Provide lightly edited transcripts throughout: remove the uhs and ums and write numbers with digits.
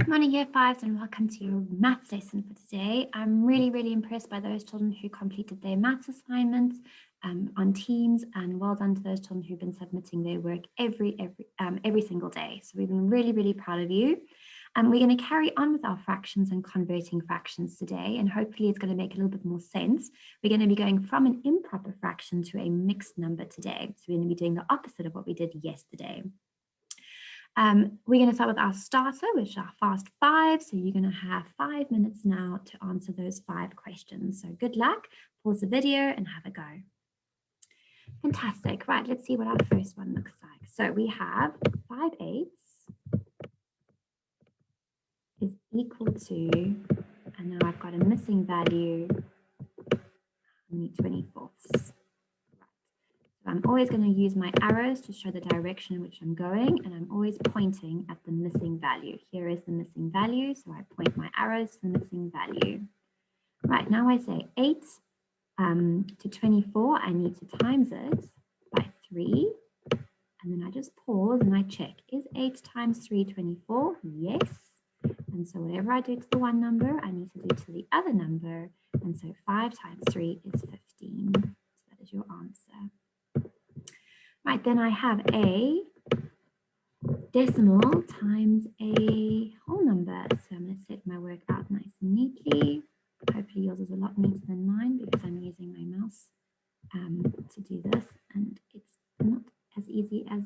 Good morning, Year 5s, and welcome to your maths lesson for today. I'm really impressed by those children who completed their maths assignments on Teams, and well done to those children who've been submitting their work every single day. So we've been really proud of you. We're going to carry on with our fractions and converting fractions today, and hopefully it's going to make a little bit more sense. We're going to be going from an improper fraction to a mixed number today. So we're going to be doing the opposite of what we did yesterday. We're going to start with our starter, which are fast 5. So you're going to have 5 minutes now to answer those 5 questions. So good luck, pause the video and have a go. Fantastic. Right, let's see what our first one looks like. So we have 5/8 is equal to, and now I've got a missing value, I need 24ths. I'm always going to use my arrows to show the direction in which I'm going, and I'm always pointing at the missing value. Here is the missing value, so I point my arrows to the missing value. Right, now I say 8 to 24, I need to times it by 3, and then I just pause and I check. Is 8 times 3 24? Yes. And so whatever I do to the one number, I need to do to the other number, and so 5 times 3 is 15. So that is your answer. Right, then I have a decimal times a whole number. So I'm going to set my work out nice and neatly. Hopefully yours is a lot neater than mine because I'm using my mouse to do this, and it's not as easy as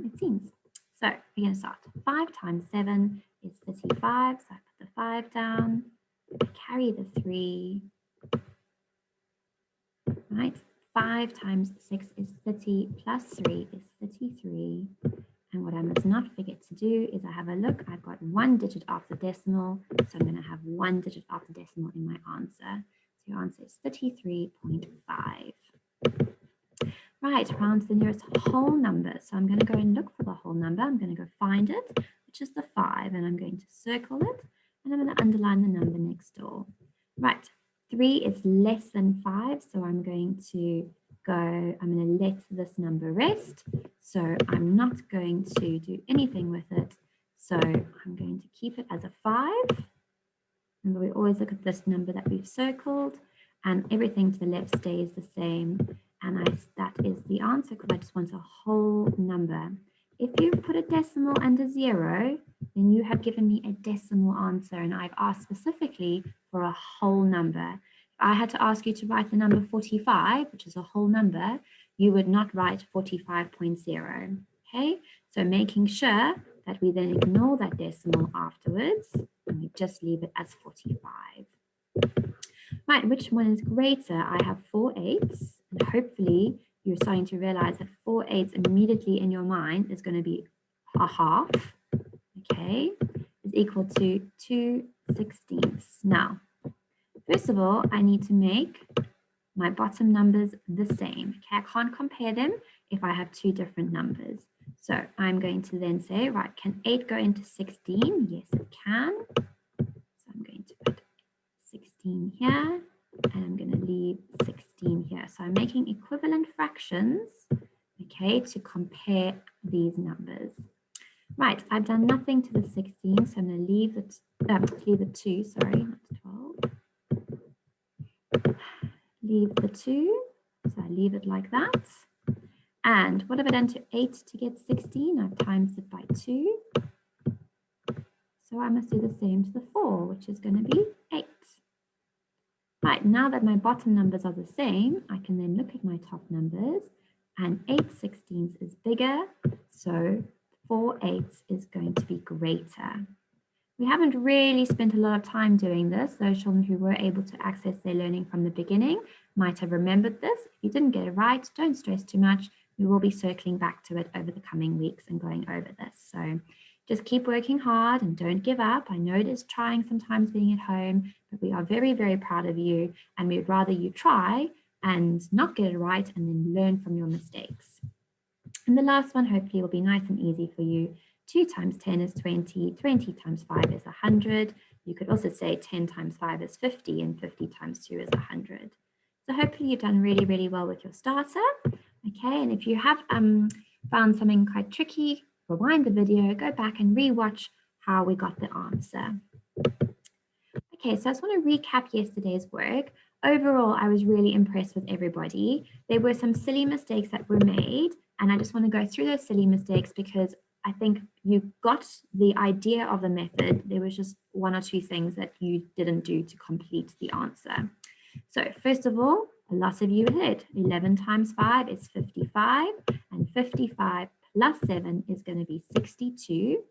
it seems. So we're going to start. 5 times 7 is 35. So I put the 5 down, I carry the 3, right? 5 times 6 is 30 plus 3 is 33. And what I must not forget to do is I have a look. I've got 1 digit after decimal. So I'm going to have 1 digit after decimal in my answer. So your answer is 33.5. Right, round to the nearest whole number. So I'm going to go and look for the whole number. I'm going to go find it, which is the 5. And I'm going to circle it. And I'm going to underline the number next door. Right. 3 is less than 5, so I'm going to let this number rest. So I'm not going to do anything with it. So I'm going to keep it as a 5. Remember, we always look at this number that we've circled, and everything to the left stays the same. And that is the answer because I just want a whole number. If you put a decimal and a 0, then you have given me a decimal answer, and I've asked specifically for a whole number. If I had to ask you to write the number 45, which is a whole number, you would not write 45.0. Okay, so making sure that we then ignore that decimal afterwards, and we just leave it as 45. Right, which one is greater? I have 4 8s, and hopefully you're starting to realize that 4 8s immediately in your mind is going to be a half, okay, is equal to 2 16ths. Now, first of all, I need to make my bottom numbers the same. Okay, I can't compare them if I have 2 different numbers. So I'm going to then say, right, can 8 go into 16? Yes, it can. So I'm going to put 16 here, and I'm going to leave 16 here. So I'm making equivalent fractions, okay, to compare these numbers. Right, I've done nothing to the 16, so I'm going to leave the 2, sorry, not 12. Leave the 2, so I leave it like that. And what have I done to 8 to get 16? I've times it by 2. So I must do the same to the 4, which is going to be 8. Right, now that my bottom numbers are the same, I can then look at my top numbers, and 8 16ths is bigger, so 4 8s is going to be greater. We haven't really spent a lot of time doing this. Those children who were able to access their learning from the beginning might have remembered this. If you didn't get it right, don't stress too much. We will be circling back to it over the coming weeks and going over this. So just keep working hard and don't give up. I know it is trying sometimes being at home, but we are very proud of you, and we'd rather you try and not get it right and then learn from your mistakes. And the last one hopefully will be nice and easy for you. 2 times 10 is 20, 20 times 5 is 100. You could also say 10 times 5 is 50, and 50 times 2 is 100. So hopefully you've done really well with your starter. Okay, and if you have found something quite tricky, rewind the video, go back and rewatch how we got the answer. Okay, so I just want to recap yesterday's work. Overall, I was really impressed with everybody. There were some silly mistakes that were made, and I just want to go through those silly mistakes because I think you got the idea of the method. There was just one or two things that you didn't do to complete the answer. So first of all, a lot of you heard 11 times 5 is 55, and 55 plus 7 is going to be 62.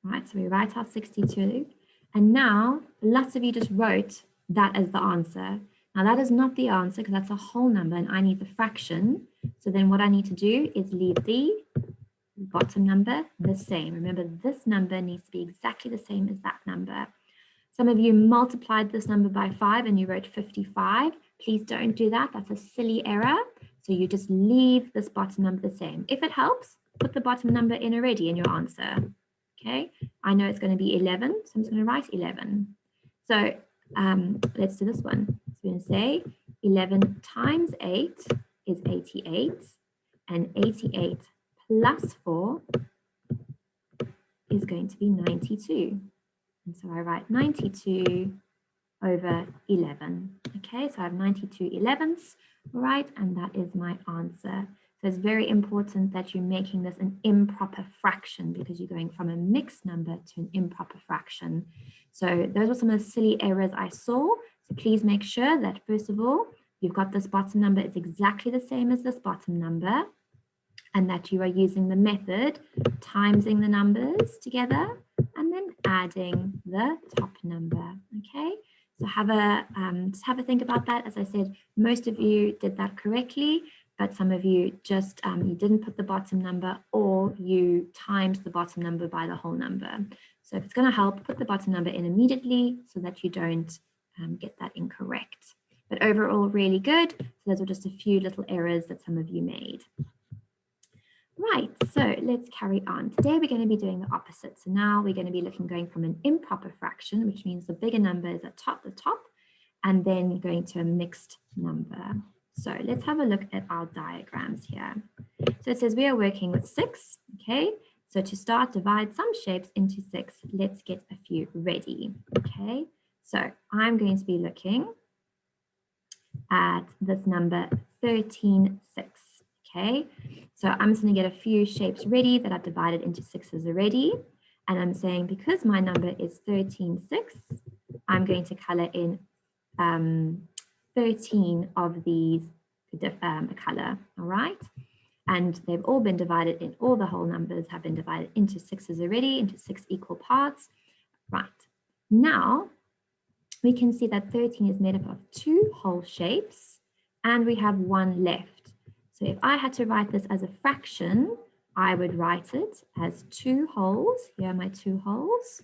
Right, so we write out 62. And now lots of you just wrote that as the answer. Now that is not the answer because that's a whole number and I need the fraction. So then what I need to do is leave the bottom number the same. Remember, this number needs to be exactly the same as that number. Some of you multiplied this number by 5 and you wrote 55. Please don't do that. That's a silly error. So you just leave this bottom number the same. If it helps, put the bottom number in already in your answer. Okay, I know it's going to be 11, so I'm just going to write 11. So let's do this one. So we're going to say 11 times 8 is 88, and 88 plus 4 is going to be 92. And so I write 92 over 11. Okay, so I have 92 11ths, right? And that is my answer. So it's very important that you're making this an improper fraction because you're going from a mixed number to an improper fraction. So those were some of the silly errors I saw. So please make sure that first of all, you've got this bottom number, it's exactly the same as this bottom number, and that you are using the method, timesing the numbers together, and then adding the top number, okay? So just have a think about that. As I said, most of you did that correctly, but some of you just, you didn't put the bottom number or you timed the bottom number by the whole number. So if it's gonna help, put the bottom number in immediately so that you don't get that incorrect. But overall, really good. So those were just a few little errors that some of you made. Right, so let's carry on. Today we're going to be doing the opposite. So now we're going to be going from an improper fraction, which means the bigger number is at the top, and then going to a mixed number. So let's have a look at our diagrams here. So it says we are working with 6, okay? So to start, divide some shapes into 6. Let's get a few ready, okay? So I'm going to be looking at this number 13, 6. Okay, so I'm just going to get a few shapes ready that I've divided into 6s already. And I'm saying because my number is 13, 6, I'm going to color in 13 of these a color, all right? And they've all been divided in, all the whole numbers have been divided into 6s already, into 6 equal parts. Right, now we can see that 13 is made up of 2 whole shapes and we have 1 left. So if I had to write this as a fraction, I would write it as 2 wholes. Here are my 2 wholes.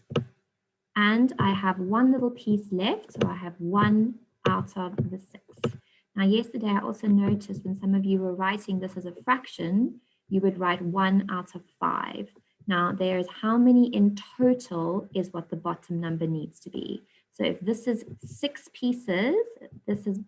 And I have 1 little piece left. So I have 1 out of the 6. Now, yesterday, I also noticed when some of you were writing this as a fraction, you would write 1 out of 5. Now, there's how many in total is what the bottom number needs to be. So if this is 6 pieces,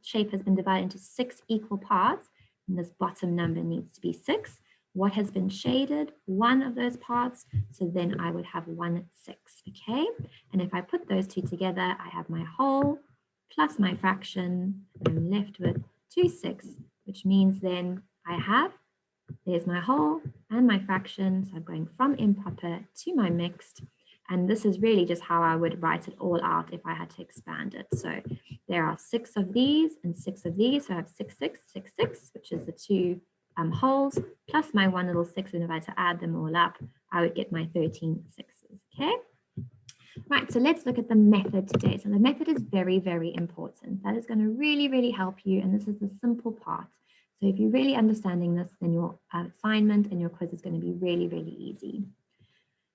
shape has been divided into 6 equal parts, and this bottom number needs to be 6. What has been shaded? 1 of those parts. So then I would have 1 6, okay? And if I put those two together, I have my whole plus my fraction. I'm left with 2 6, which means then there's my whole and my fraction. So I'm going from improper to my mixed. And this is really just how I would write it all out if I had to expand it. So there are 6 of these and 6 of these. So I have 6, 6, 6, 6, which is the 2 wholes, plus my 1 little 6. And if I had to add them all up, I would get my 13 6s, okay? Right, so let's look at the method today. So the method is very, very important. That is going to really, really help you. And this is the simple part. So if you're really understanding this, then your assignment and your quiz is going to be really, really easy.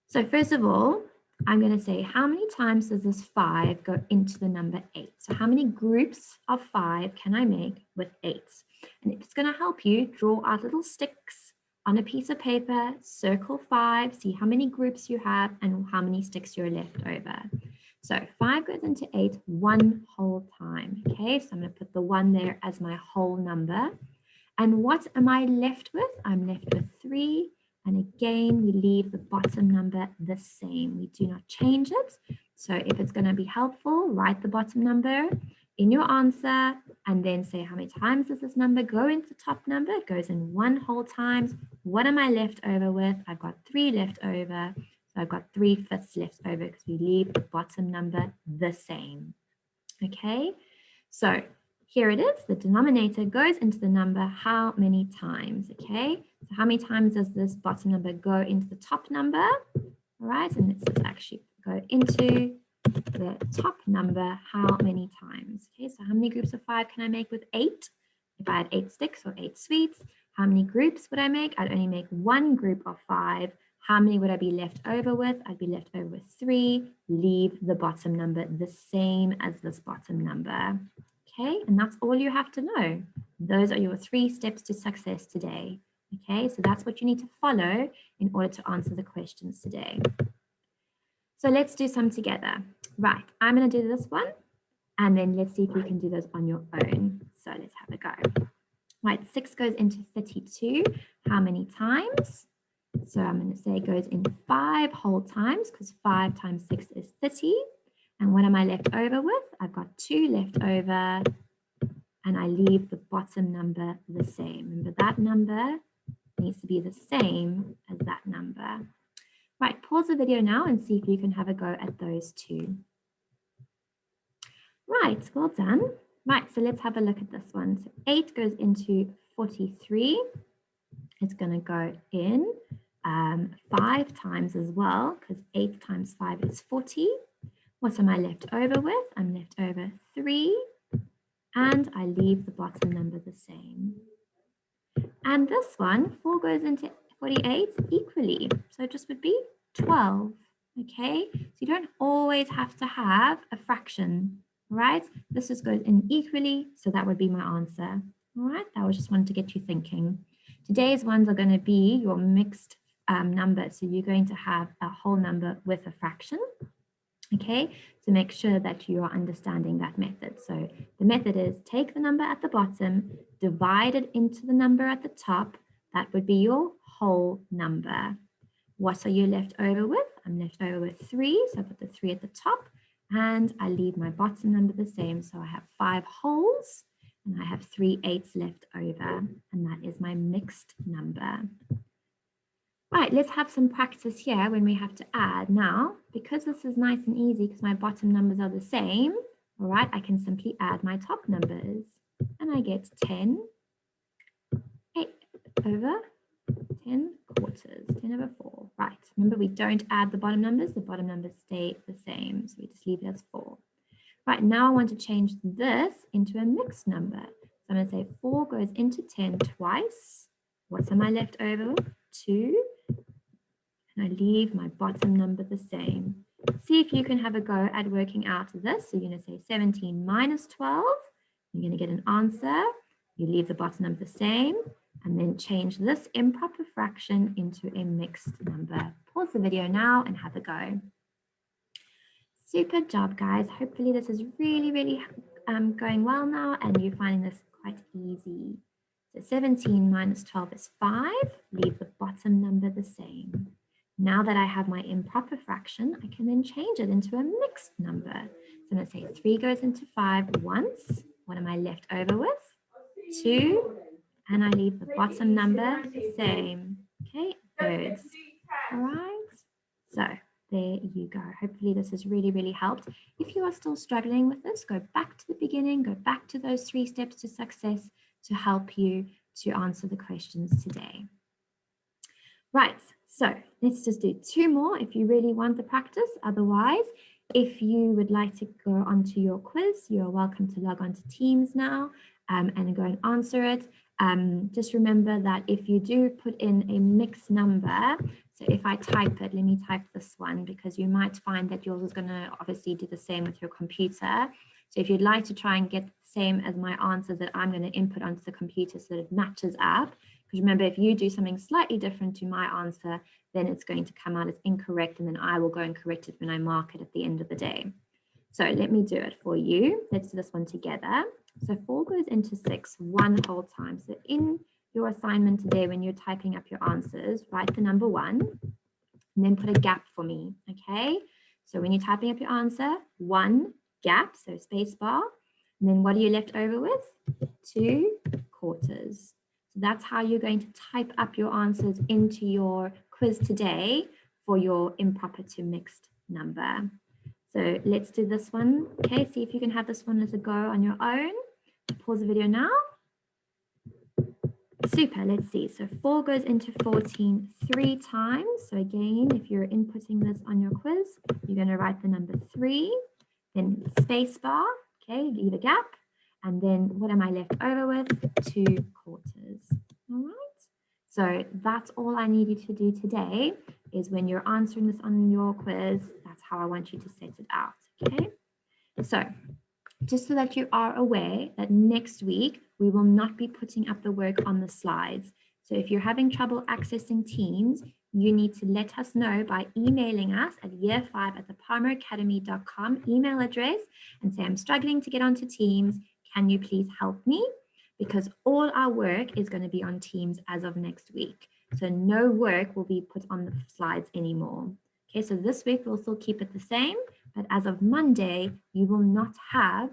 So first of all, I'm going to say, how many times does this 5 go into the number 8? So how many groups of 5 can I make with 8s? And it's going to help you draw out little sticks on a piece of paper, circle 5, see how many groups you have and how many sticks you're left over. So 5 goes into 8 1 whole time. Okay, so I'm going to put the 1 there as my whole number. And what am I left with? I'm left with 3 And again, we leave the bottom number the same. We do not change it. So if it's going to be helpful, write the bottom number in your answer and then say how many times does this number go into the top number? It goes in 1 whole times. What am I left over with? I've got 3 left over. So I've got 3/5 left over because we leave the bottom number the same. Okay, so here it is. The denominator goes into the number how many times? Okay, so how many times does this bottom number go into the top number? All right, and let's just actually go into the top number how many times? Okay, so how many groups of 5 can I make with 8? If I had 8 sticks or 8 sweets, how many groups would I make? I'd only make 1 group of 5. How many would I be left over with? I'd be left over with 3. Leave the bottom number the same as this bottom number. Okay, and that's all you have to know. Those are your 3 steps to success today. Okay, so that's what you need to follow in order to answer the questions today. So let's do some together. Right, I'm going to do this one, and then let's see if you can do those on your own. So let's have a go. Right, 6 goes into 32. How many times? So I'm going to say it goes in 5 whole times because 5 times 6 is 30. And what am I left over with? I've got 2 left over, and I leave the bottom number the same. Remember, that number needs to be the same as that number. Right, pause the video now and see if you can have a go at those 2. Right, well done. Right, so let's have a look at this one. So 8 goes into 43. It's going to go in 5 times as well, because 8 times 5 is 40. What am I left over with? I'm left over 3, and I leave the bottom number the same. And this one, 4 goes into 48 equally, so it just would be 12. Okay, so you don't always have to have a fraction, right? This just goes in equally, so that would be my answer. All right, that was just one to get you thinking. Today's ones are going to be your mixed numbers, so you're going to have a whole number with a fraction. Okay, so make sure that you are understanding that method. So the method is take the number at the bottom, divide it into the number at the top. That would be your whole number. What are you left over with? I'm left over with 3, so I put the 3 at the top, and I leave my bottom number the same. So I have 5 wholes, and I have 3 8s left over, and that is my mixed number. Right, let's have some practice here when we have to add. Now, because this is nice and easy because my bottom numbers are the same, all right, I can simply add my top numbers. And I get 10, 8 over 10 quarters, 10 over 4. Right, remember we don't add the bottom numbers stay the same, so we just leave it as 4. Right, now I want to change this into a mixed number. So I'm going to say 4 goes into 10 twice. What am I left over? 2. And I leave my bottom number the same. See if you can have a go at working out this. So you're going to say 17 minus 12. You're going to get an answer. You leave the bottom number the same, and then change this improper fraction into a mixed number. Pause the video now and have a go. Super job, guys. Hopefully this is really going well now, and you're finding this quite easy. So 17 minus 12 is 5. Leave the bottom number the same. Now that I have my improper fraction, I can then change it into a mixed number. So I'm going to say 3 goes into 5 once. What am I left over with? 2. And I leave the bottom number the same. Okay, birds. All right. So there you go. Hopefully this has really helped. If you are still struggling with this, go back to the beginning, go back to those 3 steps to success to help you to answer the questions today. Right, so let's just do 2 more if you really want the practice. Otherwise, if you would like to go onto your quiz, you're welcome to log on to Teams now and go and answer it. Just remember that if you do put in a mixed number, so if I type it, let me type this one because you might find that yours is going to obviously do the same with your computer. So if you'd like to try and get the same as my answers that I'm going to input onto the computer so that it matches up, because remember, if you do something slightly different to my answer, then it's going to come out as incorrect, and then I will go and correct it when I mark it at the end of the day. So let me do it for you. Let's do this one together. So 4 goes into 6 1 whole time. So in your assignment today when you're typing up your answers, write the number 1 and then put a gap for me, okay? So when you're typing up your answer, 1 gap, so space bar, and then what are you left over with? 2 quarters. So that's how you're going to type up your answers into your quiz today for your improper to mixed number. So let's do this one. Okay, see if you can have this one as a go on your own. Pause the video now. Super, let's see. So 4 goes into 14 3 times. So again, if you're inputting this on your quiz, you're going to write the number 3, then space bar, okay, leave a gap. And then what am I left over with? 2 quarters. All right. So that's all I need you to do today is when you're answering this on your quiz, that's how I want you to set it out. Okay. So just so that you are aware that next week, we will not be putting up the work on the slides. So if you're having trouble accessing Teams, you need to let us know by emailing us at year5@thepalmeracademy.com email address and say, I'm struggling to get onto Teams. Can you please help me? Because all our work is going to be on Teams as of next week. So no work will be put on the slides anymore. Okay, so this week we'll still keep it the same, but as of Monday, you will not have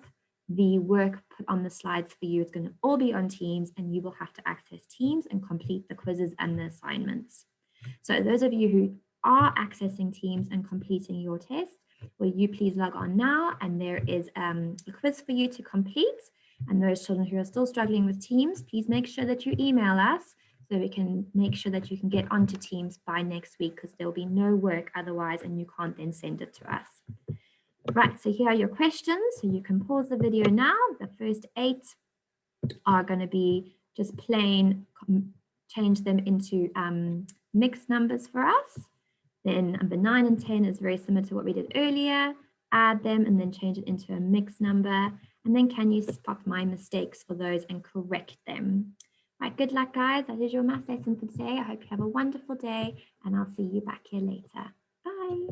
the work put on the slides for you. It's going to all be on Teams and you will have to access Teams and complete the quizzes and the assignments. So those of you who are accessing Teams and completing your test, will you please log on now, and there is a quiz for you to complete. And those children who are still struggling with Teams, please make sure that you email us so we can make sure that you can get onto Teams by next week, because there will be no work otherwise and you can't then send it to us. Right, so here are your questions. So you can pause the video now. The first 8 are going to be just plain, change them into mixed numbers for us. Then number 9 and 10 is very similar to what we did earlier. Add them and then change it into a mixed number. And then can you spot my mistakes for those and correct them? Right, good luck, guys. That is your math lesson for today. I hope you have a wonderful day and I'll see you back here later. Bye.